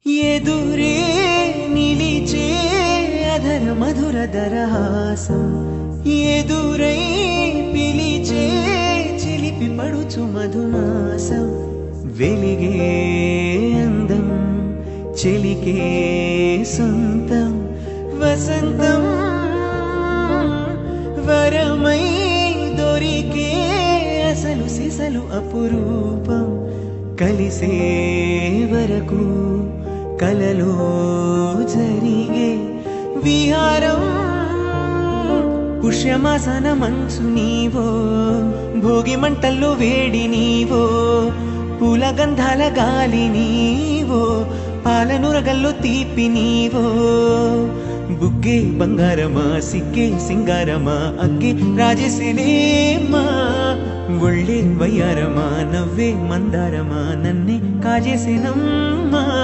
ఎదురే నిలిచే అధర మధుర దరహాసం ఎదురై పిలిచే చిలిపి పడుచు మధుమాసం వెలిగే అందం చెలికే సొంతం వసంతం వరమై దొరికే అసలు సిసలు అపురూపం కలిసే వరకు కలలో జరిగే విహారం పుష్యమాసన మనసు నీవో భోగి మంటల్లో వేడి నీవో పూల గంధాల గాలి నీవో పాలనురగల్లో తీపి నీవో బుగ్గే బంగారమా సిగ్గే సింగారమా అగ్గే రాజేసినేమా ఒళ్ళే వయ్యారమా నవ్వే మందారమా నన్నే కాజేసినమ్మా